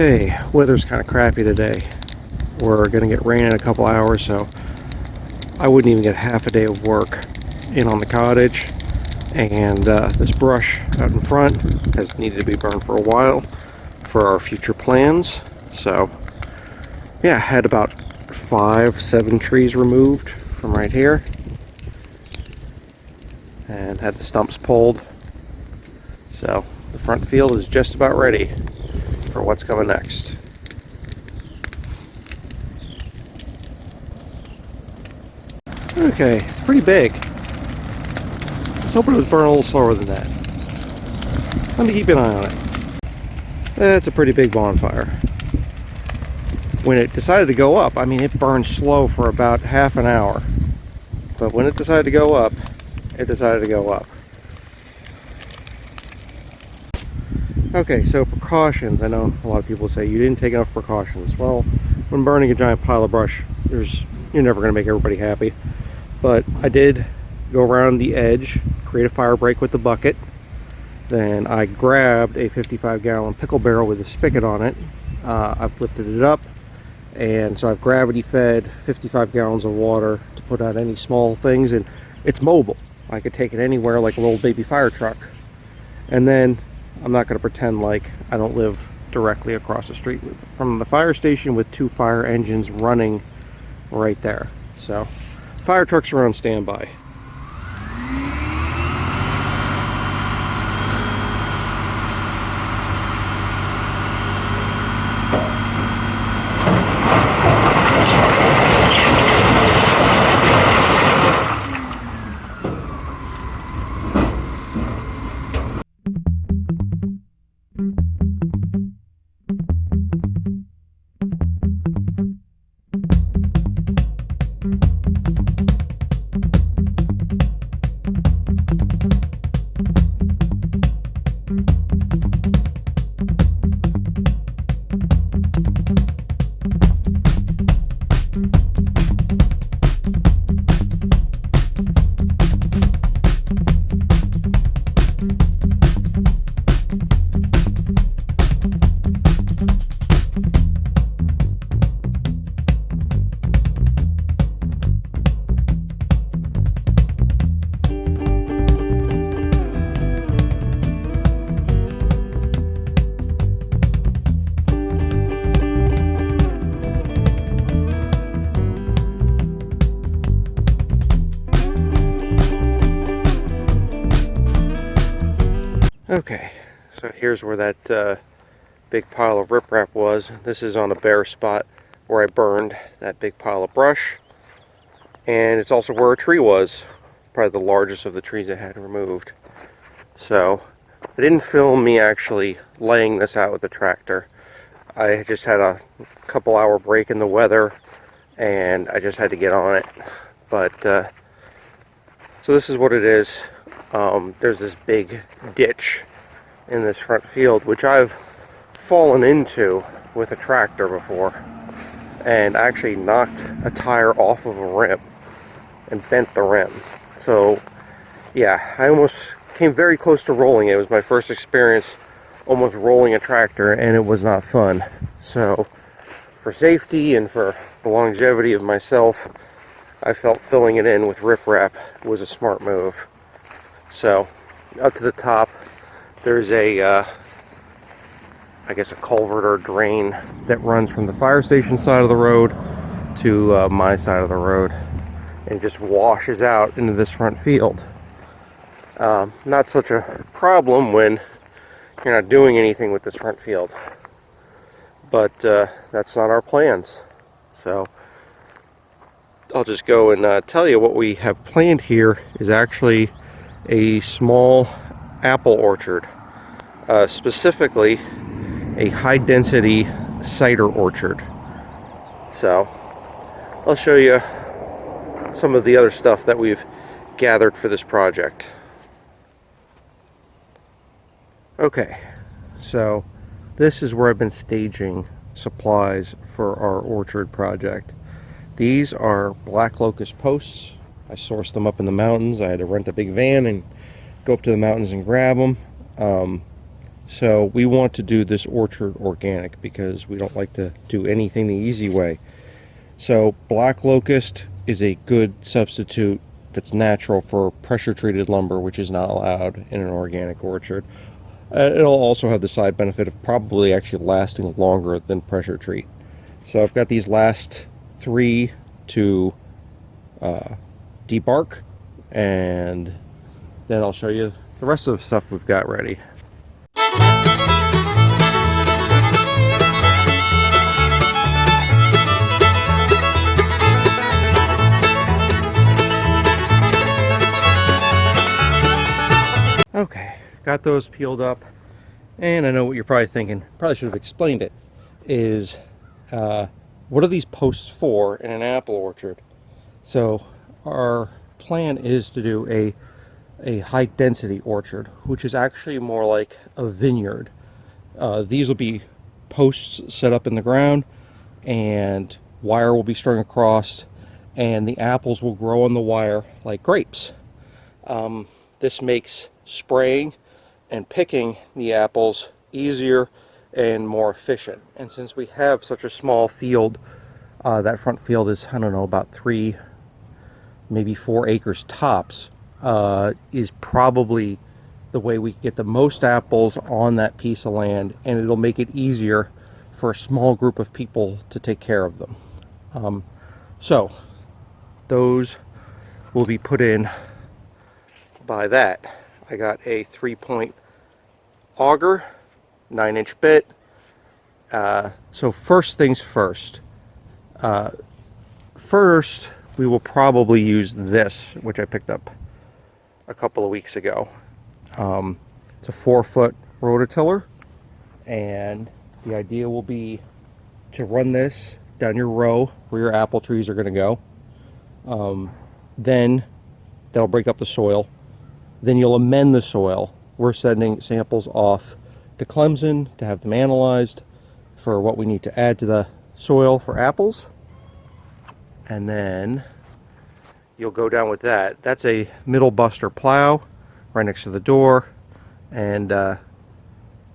Okay, weather's kind of crappy today. We're gonna get rain in a couple hours, so I wouldn't even get half a day of work in on the cottage. And this brush out in front has needed to be burned for a while for our future plans. So yeah, had about 5-7 trees removed from right here and had the stumps pulled. So the front field is just about ready for what's coming next. Okay, it's pretty big. I was hoping it was burning a little slower than that. Let me keep an eye on it. That's a pretty big bonfire. When it decided to go up, I mean, it burned slow for about half an hour. But when it decided to go up, it decided to go up. Okay, so precautions. I know a lot of people say you didn't take enough precautions. Well, when burning a giant pile of brush, you're never going to make everybody happy. But I did go around the edge, create a fire break with the bucket. Then I grabbed a 55-gallon pickle barrel with a spigot on it. I've lifted it up, and so I've gravity fed 55 gallons of water to put out any small things, and it's mobile. I could take it anywhere like a little baby fire truck. And then I'm not going to pretend like I don't live directly across the street from the fire station with 2 fire engines running right there. So fire trucks are on standby. Okay, so here's where that big pile of riprap was. This is on a bare spot where I burned that big pile of brush. And it's also where a tree was, probably the largest of the trees I had removed. So I didn't film me actually laying this out with the tractor. I just had a couple hour break in the weather and I just had to get on it. But so this is what it is. There's this big ditch in this front field, which I've fallen into with a tractor before, and actually knocked a tire off of a rim and bent the rim. So yeah, I almost came very close to rolling it. It was my first experience almost rolling a tractor, and it was not fun. So for safety and for the longevity of myself, I felt filling it in with riprap was a smart move. So up to the top, there's a, I guess a culvert or drain that runs from the fire station side of the road to my side of the road, and just washes out into this front field. Not such a problem when you're not doing anything with this front field, but that's not our plans. So I'll just go and tell you what we have planned here is actually a small apple orchard, specifically a high density cider orchard. So I'll show you some of the other stuff that we've gathered for this project. Okay, so this is where I've been staging supplies for our orchard project. These are black locust posts. I sourced them up in the mountains. I had to rent a big van and go up to the mountains and grab them. So we want to do this orchard organic because we don't like to do anything the easy way. So black locust is a good substitute that's natural for pressure treated lumber, which is not allowed in an organic orchard. It'll also have the side benefit of probably actually lasting longer than pressure treat. So I've got these last 3 to debark, and then I'll show you the rest of the stuff we've got ready. Okay, got those peeled up, and I know what you're probably thinking, probably should have explained it, is what are these posts for in an apple orchard? So our plan is to do a high density orchard, which is actually more like a vineyard. These will be posts set up in the ground, and wire will be strung across, and the apples will grow on the wire like grapes. This makes spraying and picking the apples easier and more efficient. And since we have such a small field, that front field is, I don't know, about 3, maybe 4 acres tops, is probably the way we get the most apples on that piece of land, and it'll make it easier for a small group of people to take care of them. So those will be put in by that. I got a 3-point auger, 9-inch bit. So first things first. First, we will probably use this, which I picked up a couple of weeks ago. It's a 4-foot rototiller, and the idea will be to run this down your row where your apple trees are going to go. Then that'll break up the soil. Then you'll amend the soil. We're sending samples off to Clemson to have them analyzed for what we need to add to the soil for apples. And then you'll go down with that. That's a middle buster plow right next to the door. And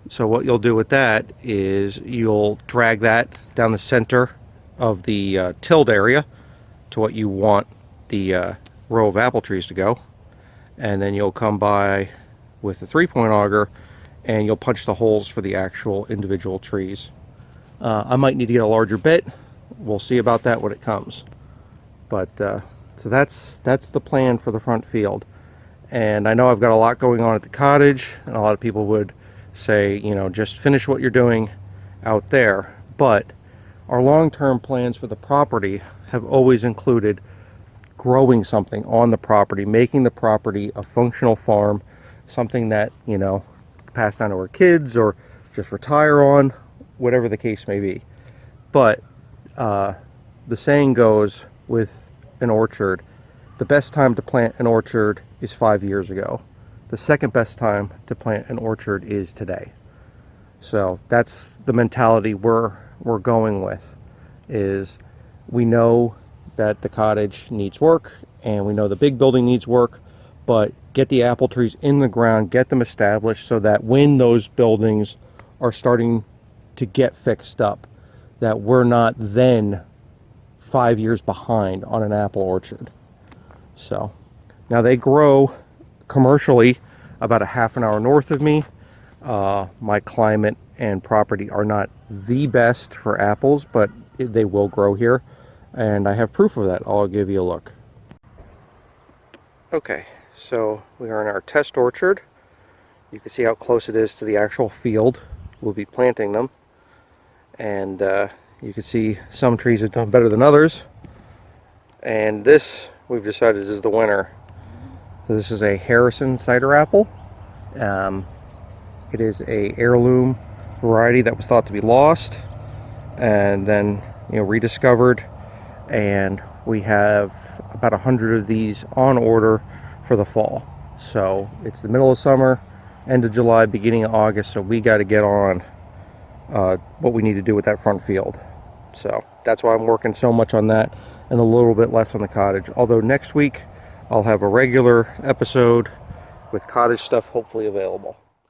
so what you'll do with that is you'll drag that down the center of the tilled area to what you want the row of apple trees to go. And then you'll come by with a 3-point auger and you'll punch the holes for the actual individual trees. I might need to get a larger bit. We'll see about that when it comes. But so that's the plan for the front field. And I know I've got a lot going on at the cottage, and a lot of people would say, you know, just finish what you're doing out there. But our long-term plans for the property have always included growing something on the property, making the property a functional farm, something that, you know, pass down to our kids or just retire on, whatever the case may be. But the saying goes with an orchard, the best time to plant an orchard is 5 years ago. The second best time to plant an orchard is today. So that's the mentality we're going with, is we know that the cottage needs work, and we know the big building needs work, but get the apple trees in the ground, get them established so that when those buildings are starting to get fixed up, that we're not then 5 years behind on an apple orchard. So now they grow commercially about a half an hour north of me. My climate and property are not the best for apples, but they will grow here. And I have proof of that. I'll give you a look. Okay, so we are in our test orchard. You can see how close it is to the actual field. We'll be planting them. And you can see some trees have done better than others. And this, we've decided, is the winner. So this is a Harrison cider apple. It is a heirloom variety that was thought to be lost and then, you know, rediscovered. And we have about 100 of these on order for the fall. So it's the middle of summer, end of July, beginning of August, so we got to get on what we need to do with that front field. So that's why I'm working so much on that and a little bit less on the cottage. Although next week I'll have a regular episode with cottage stuff hopefully available.